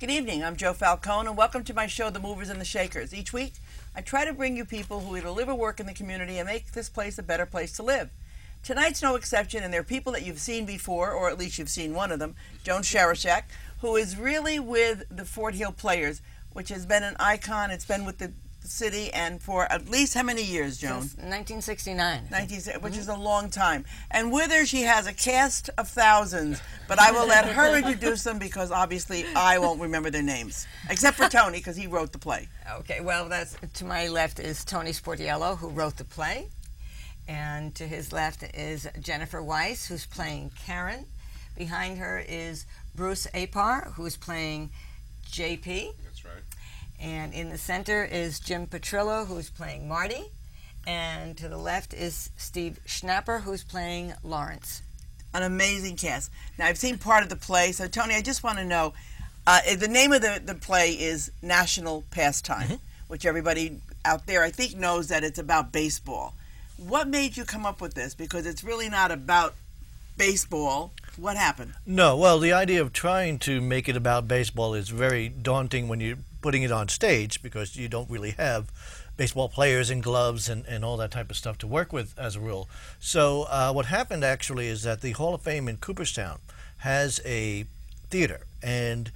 Good evening, I'm Joe Falcone, and welcome to my show, The Movers and the Shakers. Each week, I try to bring you people who either live or work in the community and make this place a better place to live. Tonight's no exception, and they're people that you've seen before, or at least you've seen one of them, Joan Sharashak, who is really with the Fort Hill Players, which has been an icon. It's been with the city and for at least how many years, Joan? Since 1969. Which is a long time. And with her, she has a cast of thousands, but I will let her introduce them because obviously I won't remember their names, except for Tony because he wrote the play. Okay, well, that's to my left is Tony Sportiello, who wrote the play, and to his left is Jennifer Weiss, who's playing Karen. Behind her is Bruce Apar, who's playing JP. That's right. And in the center is Jim Petrillo, who's playing Marty. And to the left is Steve Schnapper, who's playing Lawrence. An amazing cast. Now, I've seen part of the play, so Tony, I just want to know, the name of the play is National Pastime, which everybody out there, I think, knows that it's about baseball. What made you come up with this? Because it's really not about baseball. What happened? No, well, the idea of trying to make it about baseball is very daunting when you're putting it on stage because you don't really have baseball players and gloves and all that type of stuff to work with as a rule. So what happened actually is that the Hall of Fame in Cooperstown has a theater, and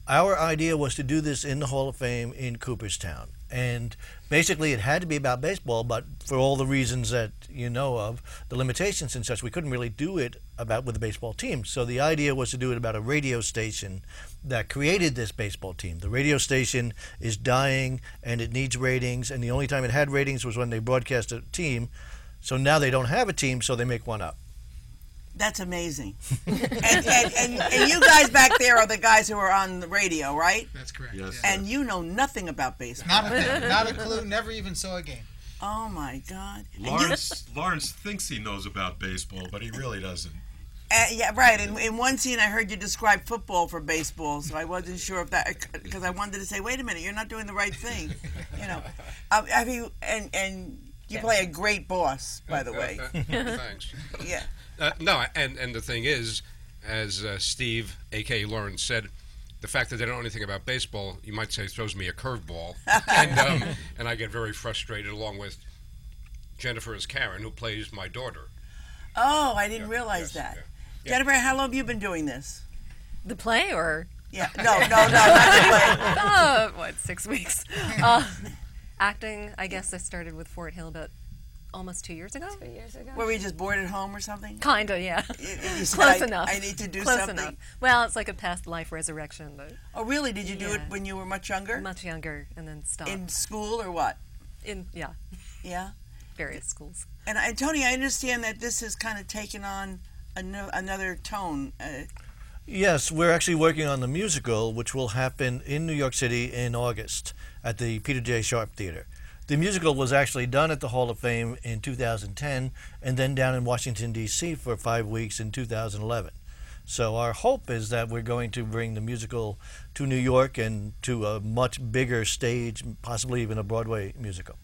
our idea was to do this in the Hall of Fame in Cooperstown. And basically it had to be about baseball, but for all the reasons that you know of, the limitations and such, we couldn't really do it about with the baseball team. So the idea was to do it about a radio station that created this baseball team. The radio station is dying and it needs ratings, and the only time it had ratings was when they broadcast a team. So now they don't have a team, so they make one up. That's amazing. and you guys back there are the guys who are on the radio, right? That's correct. Yes. Yeah. And you know nothing about baseball. Not a thing, not a clue, never even saw a game. Oh, my God. Lawrence thinks he knows about baseball, but he really doesn't. Yeah, right. In one scene, I heard you describe football for baseball, so I wasn't sure if that, because I wanted to say, wait a minute, you're not doing the right thing. You know, have you, and you play a great boss, by the way. Thanks. Yeah. No, and the thing is, as Steve, a.k.a. Lawrence, said, the fact that they don't know anything about baseball, you might say, throws me a curveball. And I get very frustrated, along with Jennifer as Karen, who plays my daughter. Oh, I didn't realize that. Yeah. Jennifer, how long have you been doing this? The play or? Yeah, no, not the play. What, 6 weeks? Acting, I guess I started with Fort Hill about almost 2 years ago. 2 years ago. Were we just bored at home or something? Kinda, yeah. You said, Close enough. I need to do Close something. enough. Well, it's like a past life resurrection, but Oh, really? Did you do it Yeah. when you were much younger? much younger, and then stopped. In school or what? Yeah, Yeah. various schools. And Tony, I understand that this has kind of taken on another tone. Yes, we're actually working on the musical, which will happen in New York City in August at the Peter J. Sharp Theater. The musical was actually done at the Hall of Fame in 2010 and then down in Washington, D.C. for 5 weeks in 2011. So our hope is that we're going to bring the musical to New York and to a much bigger stage, possibly even a Broadway musical.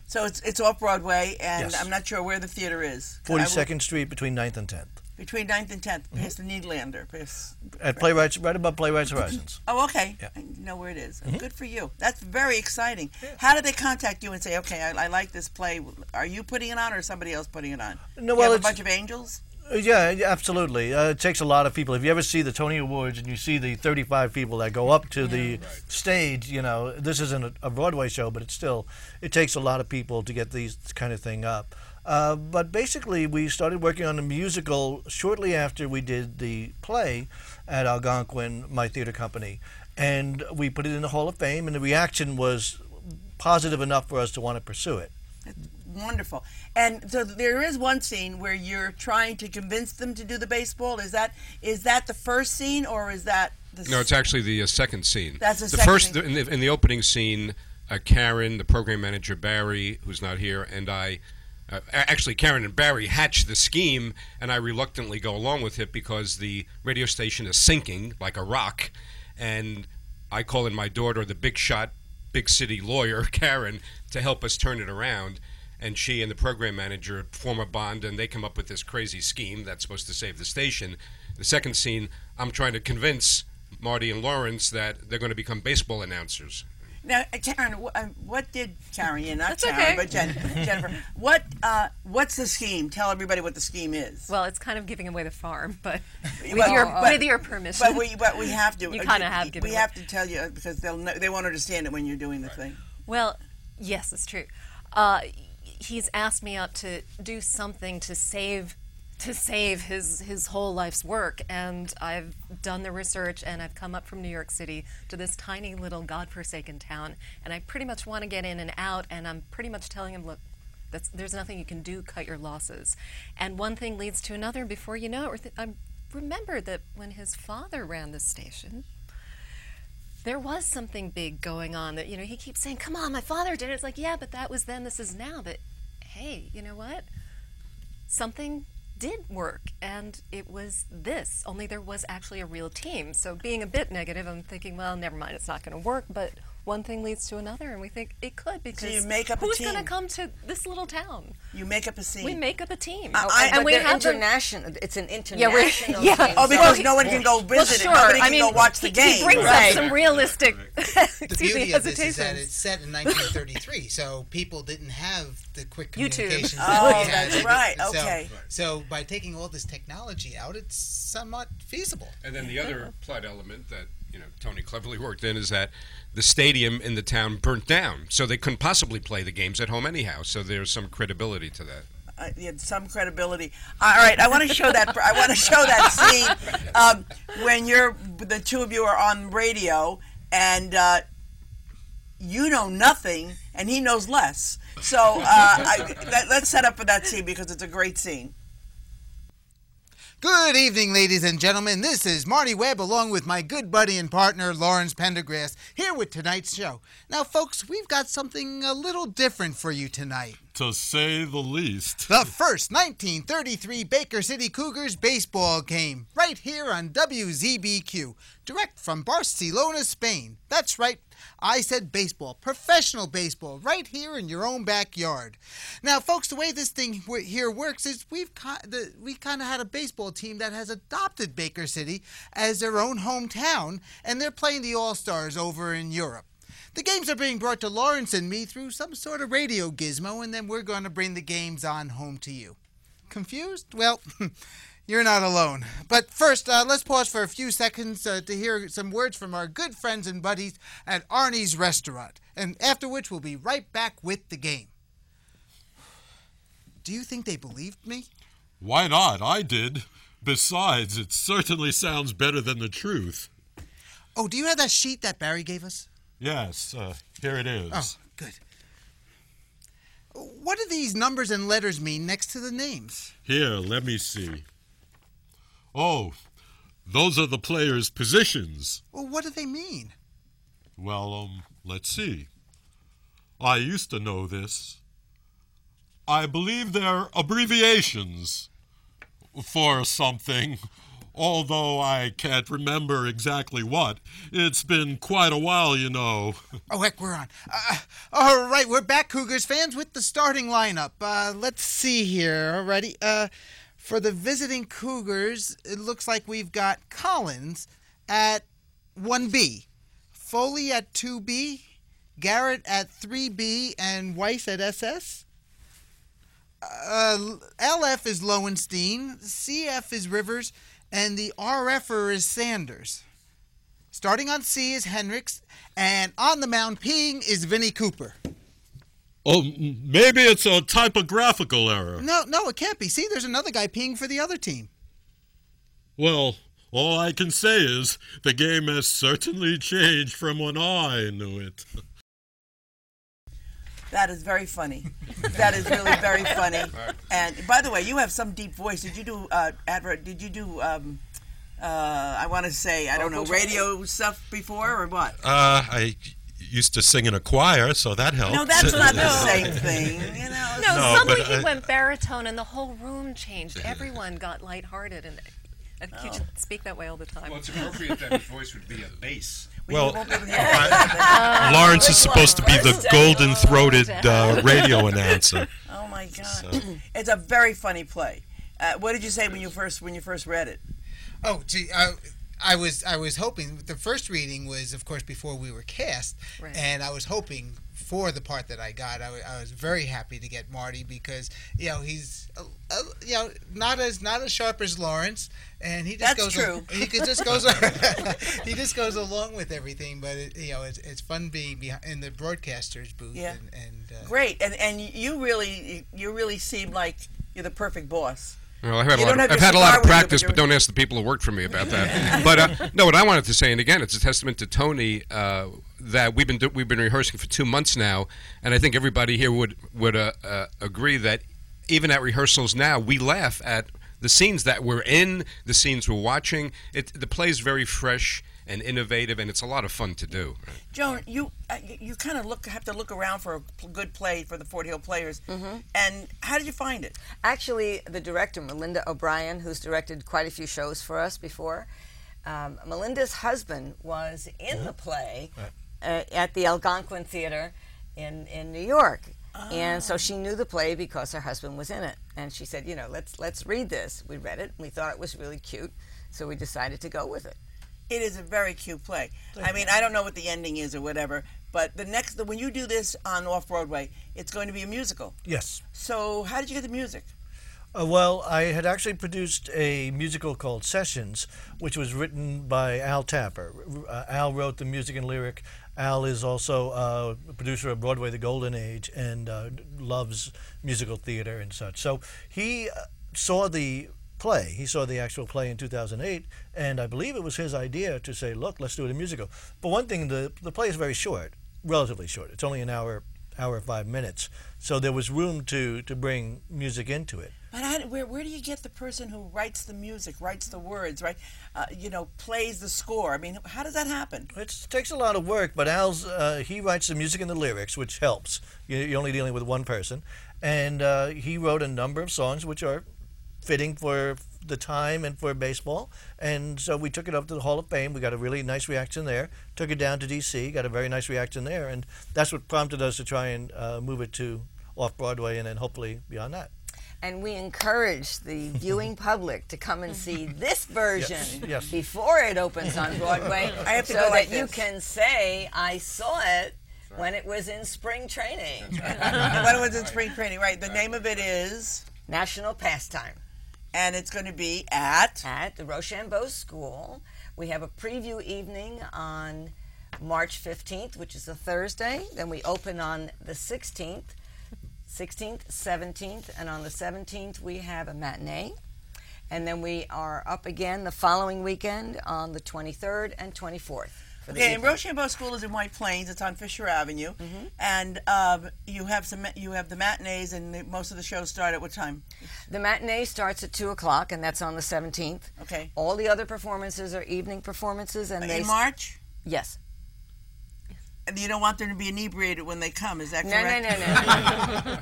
So it's off Broadway, and Yes. I'm not sure where the theater is. 42nd Street between 9th and 10th. Between 9th and 10th, past the Needlander. At Playwrights, right above Playwrights Horizons. Oh, okay. Yeah. I know where it is. Good for you. That's very exciting. How did they contact you and say, okay, I like this play. Are you putting it on or is somebody else putting it on? No, You well, have a it's- bunch of angels? Yeah, absolutely. It takes a lot of people. If you ever see the Tony Awards and you see the 35 people that go up to the stage, you know, this isn't a Broadway show, but it takes a lot of people to get these kind of thing up. But basically, we started working on the musical shortly after we did the play at Algonquin, my theater company. And we put it in the Hall of Fame, and the reaction was positive enough for us to want to pursue it. Wonderful. And so there is one scene where you're trying to convince them to do the baseball. Is that the first scene, or is that the No, it's actually the second scene. That's the the second first scene. in the opening scene. Karen, the program manager Barry, who's not here, and I. Actually, Karen and Barry hatched the scheme, and I reluctantly go along with it because the radio station is sinking like a rock, and I call in my daughter, the big shot, big city lawyer, Karen, to help us turn it around. And she and the program manager form a bond, and they come up with this crazy scheme that's supposed to save the station. The second scene, I'm trying to convince Marty and Lawrence that they're going to become baseball announcers. Now, Karen, what did Karen? Yeah, not That's Karen, okay. but Jennifer. What's the scheme? Tell everybody what the scheme is. Well, it's kind of giving away the farm, but with, Well, with your permission. But we have to. You kinda have given We it. have to tell you because they won't understand it when you're doing the thing. Well, yes, it's true. He's asked me out to do something to save his whole life's work, and I've done the research, and I've come up from New York City to this tiny little godforsaken town, and I pretty much want to get in and out, and I'm pretty much telling him, look, there's nothing you can do, cut your losses. And one thing leads to another, and before you know it, I remembered that when his father ran this station, there was something big going on that, he keeps saying, come on, my father did it. It's like, yeah, but that was then, this is now. But hey, you know what? Something did work, and it was this, only there was actually a real team. So being a bit negative, I'm thinking, well, never mind, it's not going to work, but one thing leads to another, and we think it could, because you make up a who's team. going to come to this little town? You make up a scene. We make up a team. But and we they're have them- international. It's an Yeah, international yeah. team. Oh, because Well, no one can go visit well, it. sure. Nobody I can mean, go watch the game. He brings Right. up some realistic The excuse me, beauty of this is that hesitations. it's set in 1933, so people didn't have the quick YouTube. communications. Oh, that we had. that's right. So- Okay. So by taking all this technology out, it's somewhat feasible. And then the other plot element that Tony cleverly worked in is that the stadium in the town burnt down, so they couldn't possibly play the games at home anyhow. So there's some credibility to that. You had some credibility. All right, I want to show that. I want to show that scene when the two of you are on radio, and you know nothing, and he knows less. So let's set up for that scene because it's a great scene. Good evening, ladies and gentlemen. This is Marty Webb along with my good buddy and partner, Lawrence Pendergrass, here with tonight's show. Now, folks, we've got something a little different for you tonight. To say the least. The first 1933 Baker City Cougars baseball game, right here on WZBQ, direct from Barcelona, Spain. That's right, I said baseball, professional baseball, right here in your own backyard. Now, folks, the way this thing here works is we kind of had a baseball team that has adopted Baker City as their own hometown, and they're playing the All-Stars over in Europe. The games are being brought to Lawrence and me through some sort of radio gizmo, and then we're going to bring the games on home to you. Confused? Well, you're not alone. But first, let's pause for a few seconds to hear some words from our good friends and buddies at Arnie's Restaurant, and after which we'll be right back with the game. Do you think they believed me? Why not? I did. Besides, it certainly sounds better than the truth. Oh, do you have that sheet that Barry gave us? Yes, here it is. Oh, good. What do these numbers and letters mean next to the names? Here, let me see. Oh, those are the players' positions. Well, what do they mean? Well, let's see. I used to know this. I believe they're abbreviations for something, although I can't remember exactly what. It's been quite a while, you know. Oh, heck, we're on. All right, we're back, Cougars fans, with the starting lineup. Let's see here. Alrighty. For the visiting Cougars, it looks like we've got Collins at 1B, Foley at 2B, Garrett at 3B, and Weiss at SS. LF is Lowenstein, CF is Rivers, and the RFer is Sanders. Starting on C is Hendricks, and on the mound peeing is Vinnie Cooper. Oh, maybe it's a typographical error. No, it can't be. See, there's another guy peeing for the other team. Well, all I can say is the game has certainly changed from when I knew it. That is very funny. That is really very funny. And by the way, you have some deep voice. Did you do Did you do? I want to say I don't know radio stuff before or what? I used to sing in a choir, so that helped. No, that's not the same thing. You know. No, No, suddenly but he went baritone, and the whole room changed. Everyone got lighthearted, and you should speak that way all the time. Well, it's appropriate that his voice would be a bass. Well, won't be able to hear it. Lawrence is supposed to be the golden-throated radio announcer. Oh my God! It's a very funny play. What did you say when you first read it? Oh, gee, I was hoping. The first reading was, of course, before we were cast, Right. and I was hoping for the part that I got. I was very happy to get Marty because he's not as sharp as Lawrence, and he just That's goes. true. He just goes. He just goes along with everything. But it's fun being in the broadcaster's booth. Yeah. And Great, and you really seem like you're the perfect boss. Well, I've had You don't have I've your had a lot cigar of with you, practice, but but don't ask the people who worked for me about that. But no, what I wanted to say, and again, it's a testament to Tony that we've been rehearsing for 2 months now, and I think everybody here would agree that even at rehearsals now, we laugh at the scenes that we're in, the scenes we're watching. The play is very fresh and innovative, and it's a lot of fun to do. Joan, you kind of have to look around for a good play for the Fort Hill Players. And how did you find it? Actually, the director, Melinda O'Brien, who's directed quite a few shows for us before, Melinda's husband was in the play at the Algonquin Theater in New York. And so she knew the play because her husband was in it. And she said, let's read this. We read it, and we thought it was really cute, so we decided to go with it. It is a very cute play. I mean, I don't know what the ending is or whatever, but when you do this on Off-Broadway, it's going to be a musical. Yes. So how did you get the music? Well, I had actually produced a musical called Sessions, which was written by Al Tapper. Al wrote the music and lyric. Al is also a producer of Broadway The Golden Age and loves musical theater and such. So he saw the play. He saw the actual play in 2008, and I believe it was his idea to say, look, let's do it a musical. But one thing, the play is very short, relatively short. It's only an hour 5 minutes. So there was room to bring music into it. But where do you get the person who writes the music, writes the words, right? Plays the score? I mean, how does that happen? It takes a lot of work, but Al's, he writes the music and the lyrics, which helps. You're only dealing with one person. And he wrote a number of songs which are fitting for the time and for baseball. And so we took it up to the Hall of Fame. We got a really nice reaction there. Took it down to D.C., got a very nice reaction there. And that's what prompted us to try and move it to Off-Broadway and then hopefully beyond that. And we encourage the viewing public to come and see this version Yes. before it opens on Broadway, I have to so go like that you this. can say, I saw it when it was in spring training. And when it was in spring training, right? The name of it is, National Pastime. and it's going to be at At the Rochambeau School. We have a preview evening on March 15th, which is a Thursday. Then we open on the 16th, 17th, and on the 17th we have a matinee. And then we are up again the following weekend on the 23rd and 24th. For the Okay, and evening. Rochambeau School is in White Plains. It's on Fisher Avenue, and you have the matinees, and most of the shows start at what time? The matinee starts at 2 o'clock, and that's on the 17th. Okay, All the other performances are evening performances, and in March, Yes. and you don't want them to be inebriated when they come. Is that No, correct? no.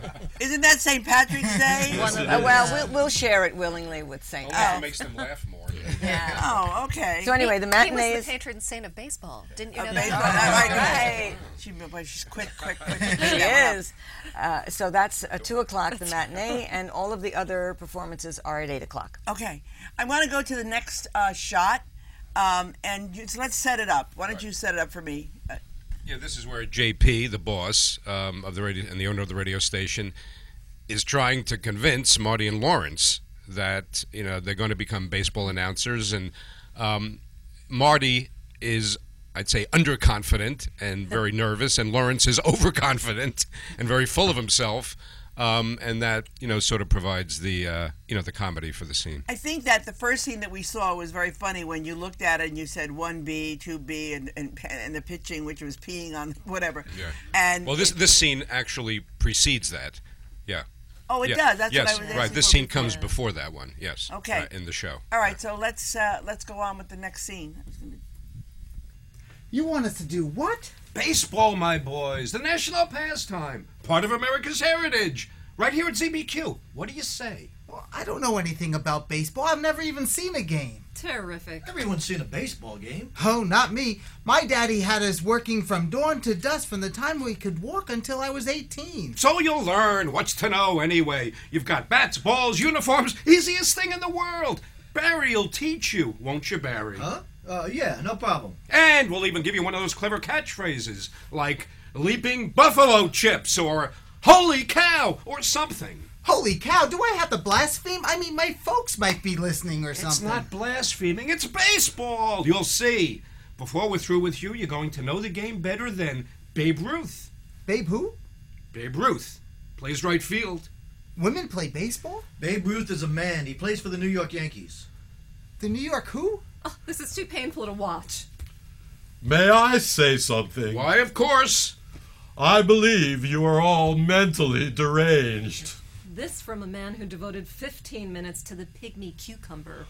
Isn't that St. Patrick's Day? Well, we'll share it willingly with St. Only if it makes them laugh more. Yeah. Oh, okay. So anyway, the He matinee was is the patron saint of baseball. Didn't you know baseball. that? right. She's quick. She is. So that's 2 o'clock, the matinee, and all of the other performances are at 8 o'clock. Okay, I want to go to the next shot, so let's set it up. Why don't you set it up for me? Yeah, this is where JP, the boss of the radio and the owner of the radio station, is trying to convince Marty and Lawrence that they're going to become baseball announcers, and Marty is, I'd say, underconfident and very nervous, and Lawrence is overconfident and very full of himself, and that sort of provides the the comedy for the scene. I think that the first scene that we saw was very funny when you looked at it and you said 1B, 2B, and the pitching, which was peeing on whatever. Yeah. And Well, this scene actually precedes that. Yeah. oh, it Yeah. does. That's yes, what I was asking right. This for scene before. comes before that one. Yes. Okay. In the show. All right, so let's go on with the next scene. You want us to do what? Baseball, my boys. The national pastime. Part of America's heritage. Right here at ZBQ. What do you say? Well, I don't know anything about baseball. I've never even seen a game. Terrific. Everyone's seen a baseball game. Oh, not me. My daddy had us working from dawn to dusk from the time we could walk until I was 18. So you'll learn what's to know anyway. You've got bats, balls, uniforms. Easiest thing in the world. Barry'll teach you, won't you, Barry? Huh? Yeah, no problem. And we'll even give you one of those clever catchphrases like leaping buffalo chips or holy cow or something. Holy cow, do I have to blaspheme? I mean, my folks might be listening or something. It's not blaspheming, it's baseball. You'll see. Before we're through with you, you're going to know the game better than Babe Ruth. Babe who? Babe Ruth. Plays right field. Women play baseball? Babe Ruth is a man. He plays for the New York Yankees. The New York who? Oh, this is too painful to watch. May I say something? Why, of course. I believe you are all mentally deranged. This from a man who devoted 15 minutes to the pygmy cucumber.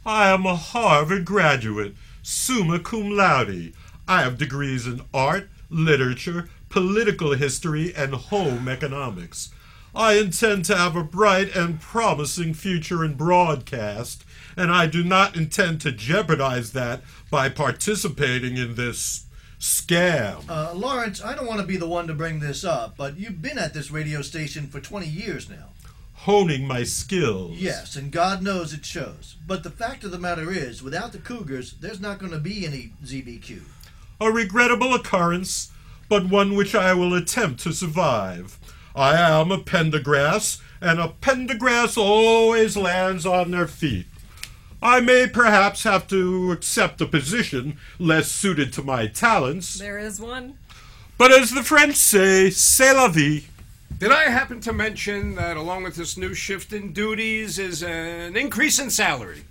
I am a Harvard graduate, summa cum laude. I have degrees in art, literature, political history, and home economics. I intend to have a bright and promising future in broadcast, and I do not intend to jeopardize that by participating in this scam. Lawrence, I don't want to be the one to bring this up, but you've been at this radio station for 20 years now. Honing my skills. Yes, and God knows it shows. But the fact of the matter is, without the Cougars, there's not going to be any ZBQ. A regrettable occurrence, but one which I will attempt to survive. I am a pendergrass, and a pendergrass always lands on their feet. I may perhaps have to accept a position less suited to my talents, There is one. but as the French say, c'est la vie. Did I happen to mention that along with this new shift in duties is an increase in salary?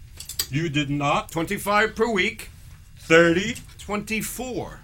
You did not? 25 per week, 30? 24.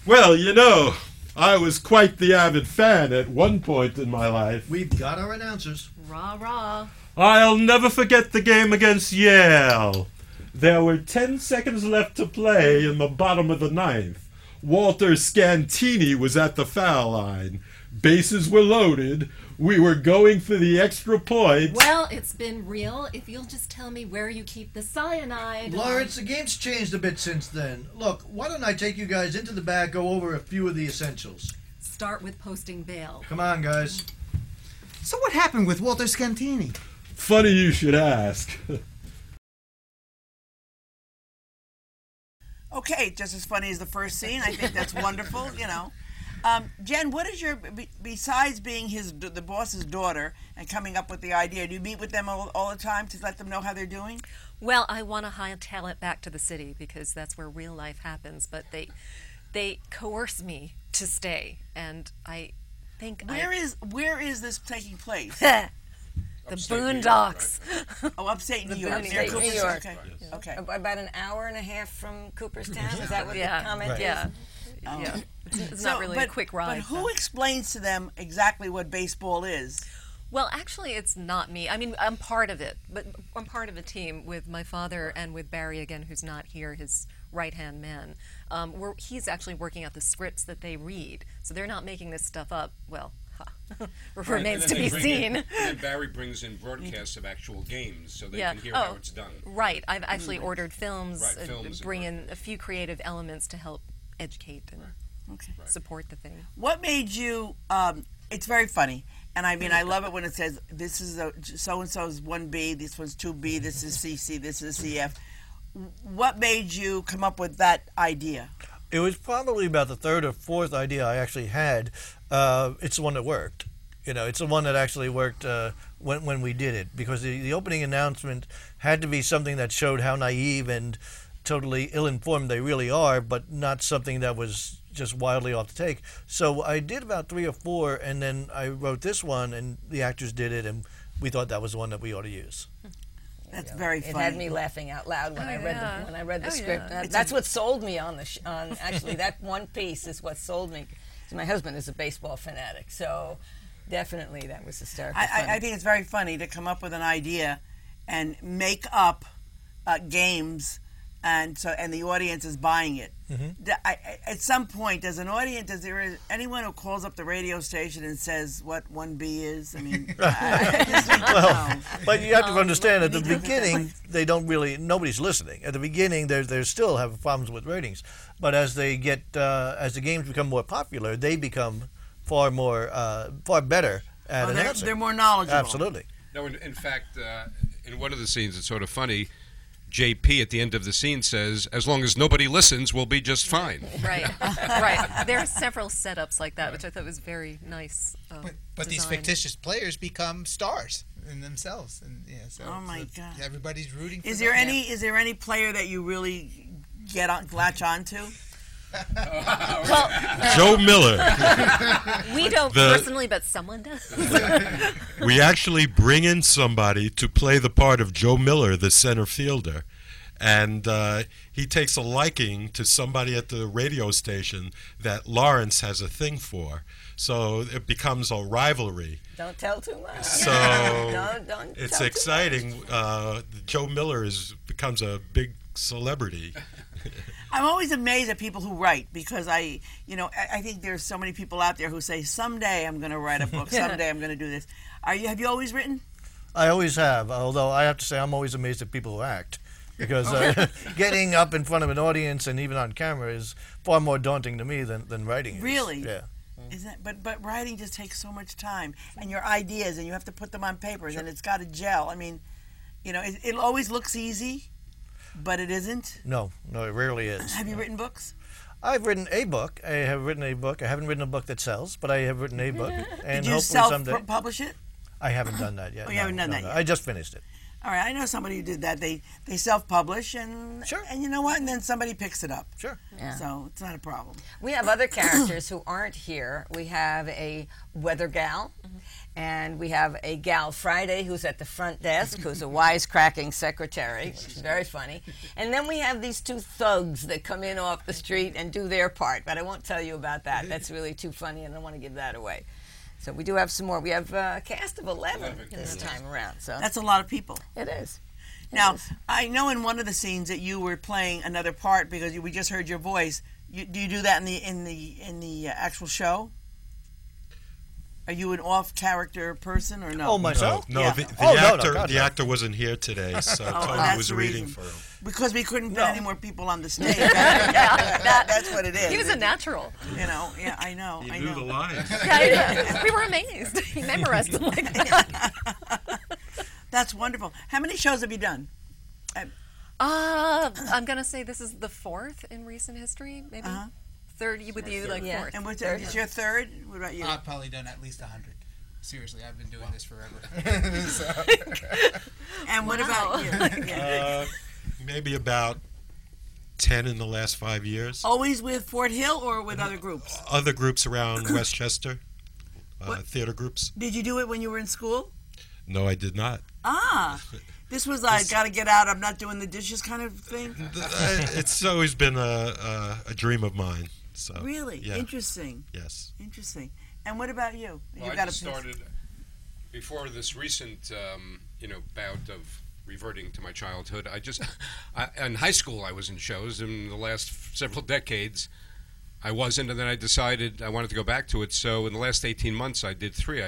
Well, you know, I was quite the avid fan at one point in my life. We've got our announcers. Rah, rah. I'll never forget the game against Yale. There were 10 seconds left to play in the bottom of the ninth. Walter Scantini was at the foul line. Bases were loaded. We were going for the extra point. Well, it's been real. If you'll just tell me where you keep the cyanide. Lawrence, the game's changed a bit since then. Look, why don't I take you guys into the back, go over a few of the essentials. Start with posting bail. Come on, guys. So what happened with Walter Scantini? Funny you should ask. Okay, just as funny as the first scene. I think that's wonderful, you know. Jen, what is your, besides being the boss's daughter and coming up with the idea, do you meet with them all the time to let them know how they're doing? Well, I want to hire talent back to the city because that's where real life happens, but they coerce me to stay, and I think Where is this taking place? the Upstate New York, boondocks. Oh, upstate New York. Upstate near New Cooperstown. York. Okay. Okay. About an hour and a half from Cooperstown. Is that what Yeah, the comment is? yeah, yeah. It's not really a quick ride. But who explains to them exactly what baseball is? Well, actually, it's not me. I mean, I'm part of it, but I'm part of a team with my father and with Barry again, who's not here, his right-hand man. He's actually working out the scripts that they read, so they're not making this stuff up. Well, remains to be seen. And then Barry brings in broadcasts of actual games so they can hear how it's done. Right. I've actually ordered films, Right, films and bring in a few creative elements to help educate and support the thing. What made you? It's very funny, and I mean, I love it when it says this is so and so's 1B, this one's 2B, this is CC, this is CF. What made you come up with that idea? It was probably about the third or fourth idea I actually had. It's the one that worked. You know, it's the one that actually worked when we did it, because the opening announcement had to be something that showed how naive and totally ill-informed they really are, but not something that was just wildly off the take. So I did about 3 or 4, and then I wrote this one, and the actors did it, and we thought that was the one that we ought to use. That's very It funny. had me laughing out loud when I read the script. yeah. That's what sold me on actually that one piece is what sold me. So my husband is a baseball fanatic, so definitely that was hysterical. I think it's very funny to come up with an idea and make up games, and the audience is buying it. At some point, is there anyone who calls up the radio station and says what 1B is? I mean, I just need to know. But you have to understand, at we the need to- beginning, nobody's listening. At the beginning, they still have problems with ratings. But as they get, as the games become more popular, they become far better at announcing. They're more knowledgeable. Absolutely. No, in fact, in one of the scenes, it's sort of funny. JP at the end of the scene says, "As long as nobody listens, we'll be just fine." Right, right. There are several setups like that, which I thought was very nice. But these design. fictitious players become stars in themselves, and yeah, so Oh my God. everybody's rooting for Is them. there any player that you really latch on to? Well, Joe Miller. we don't personally, but someone does. We actually bring in somebody to play the part of Joe Miller, the center fielder. And he takes a liking to somebody at the radio station that Lawrence has a thing for. So it becomes a rivalry. Don't tell too much. So don't it's tell too exciting. Joe Miller becomes a big celebrity. I'm always amazed at people who write because I think there's so many people out there who say someday I'm going to write a book, someday I'm going to do this. Have you always written? I always have, although I have to say I'm always amazed at people who act. Because getting up in front of an audience and even on camera is far more daunting to me than writing is. Really? Yeah. But writing just takes so much time, and your ideas, and you have to put them on paper, and it's got to gel. I mean, it always looks easy, but it isn't. No, it rarely is. Have you written books? I've written a book. I have written a book. I haven't written a book that sells, but I have written a book. And Did you hopefully someday. self-publish it? I haven't done that yet. Oh, you haven't done that yet. I just finished it. All right, I know somebody who did that. They self-publish, and Sure. and you know what? And then somebody picks it up. Sure. Yeah. So it's not a problem. We have other characters who aren't here. We have a weather gal, and we have a gal Friday who's at the front desk, who's a wisecracking secretary, which is very funny. And then we have these two thugs that come in off the street and do their part, but I won't tell you about that. That's really too funny, and I don't want to give that away. So we do have some more. We have a cast of 11 this time around. So That's a lot of people. it is. Now, I know in one of the scenes that you were playing another part because we just heard your voice. Do you do that in the actual show? Are you an off-character person or no? Oh, myself? No, Yeah. the actor wasn't here today, so Tony that's was the reading reason. for him. Because we couldn't put any more people on the stage. That's what it is. He was a natural. Yeah, I know. He I knew know. the lines. Yeah, we were amazed. He memorized them like that. That's wonderful. How many shows have you done? I'm gonna say this is the fourth in recent history, maybe. Third with you, like Yeah. fourth. And what's it's your third? What about you? I've probably done at least 100. Seriously, I've been doing this forever. And what about you? Yeah. Maybe about 10 in the last 5 years. Always with Fort Hill or with other groups? Other groups around Westchester, theater groups. Did you do it when you were in school? No, I did not. This was I got to get out. I'm not doing the dishes kind of thing. It's always been a dream of mine. So Really yeah. interesting. Yes. Interesting. And what about you? Well, You I got just a piece- started before this recent, bout of reverting to my childhood. In high school I was in shows. In the last several decades, I wasn't, and then I decided I wanted to go back to it. So in the last 18 months, I did 3.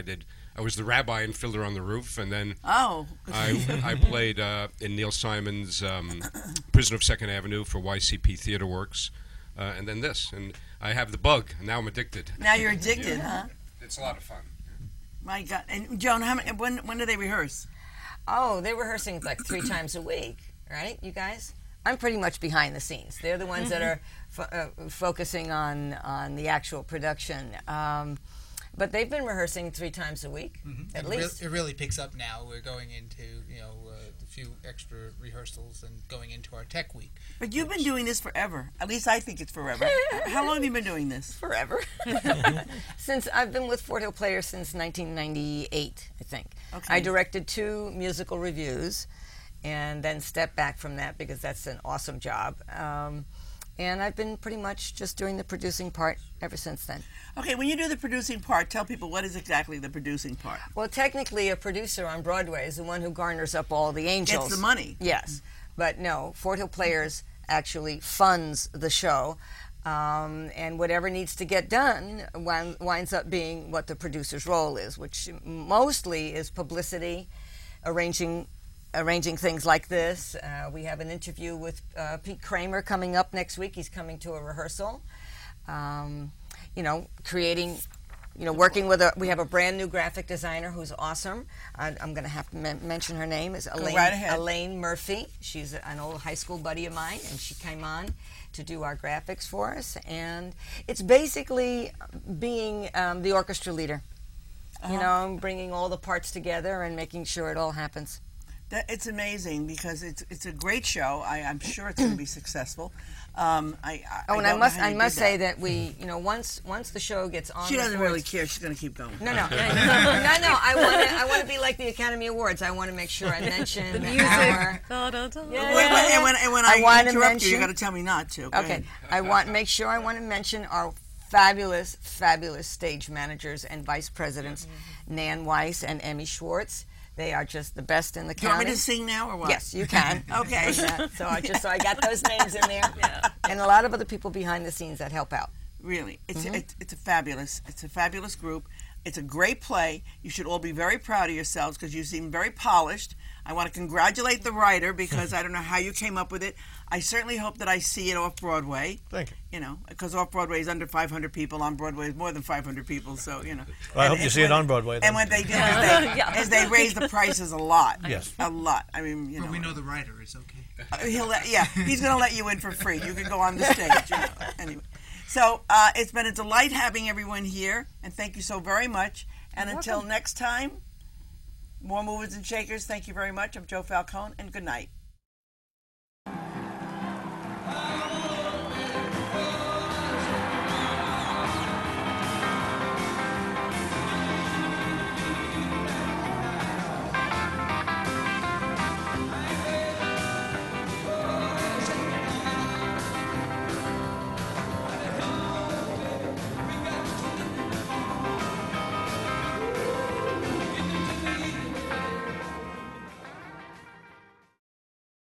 I was the rabbi in Fiddler on the Roof, and then I played in Neil Simon's Prisoner of Second Avenue for YCP Theater Works, and then this. And I have the bug, and now I'm addicted. Now you're addicted, huh? It's a lot of fun. My God. And Joan, when do they rehearse? Oh, they're rehearsing like 3 times a week, right, you guys? I'm pretty much behind the scenes. They're the ones that are focusing on the actual production. But they've been rehearsing 3 times a week, at least. It really picks up now. We're going into a few extra rehearsals and going into our tech week. But you've been doing this forever. At least I think it's forever. How long have you been doing this? Forever. Since I've been with Fort Hill Players since 1998, I think. Okay. I directed 2 musical reviews and then stepped back from that because that's an awesome job. And I've been pretty much just doing the producing part ever since then. Okay, when you do the producing part, tell people what is exactly the producing part. Well, technically, a producer on Broadway is the one who garners up all the angels. Gets the money. Yes. But no, Fort Hill Players actually funds the show. And whatever needs to get done winds up being what the producer's role is, which mostly is publicity, arranging things like this. We have an interview with Pete Kramer coming up next week. He's coming to a rehearsal. Creating working with we have a brand new graphic designer who's awesome. I'm going to have to mention her name is Elaine Murphy. She's an old high school buddy of mine, and she came on to do our graphics for us. And it's basically being the orchestra leader, bringing all the parts together and making sure it all happens. It's amazing because it's a great show. I'm sure it's going to be successful. I must say that we, once the show gets on, she doesn't really care. She's going to keep going. No. I want to be like the Academy Awards. I want to make sure I mention the music. And when I interrupt you, you got to tell me not to. Okay. I want to mention our fabulous stage managers and vice presidents, Nan Weiss and Emmy Schwartz. They are just the best in the county. Do you want me to sing now or what? Yes, you can. Okay. So I got those names in there. Yeah. And a lot of other people behind the scenes that help out. Really, it's a fabulous group. It's a great play. You should all be very proud of yourselves because you seem very polished. I want to congratulate the writer because I don't know how you came up with it. I certainly hope that I see it off Broadway. Thank you. Because off Broadway is under 500 people. On Broadway is more than 500 people. So Well, I hope you see it on Broadway. Then. And what they do is they raise the prices a lot. Yes, a lot. I mean, But we know the writer is okay. He's going to let you in for free. You can go on the stage. Anyway. So it's been a delight having everyone here, and thank you so very much. And until next time, more movers and shakers. Thank you very much. I'm Joe Falcone, and good night.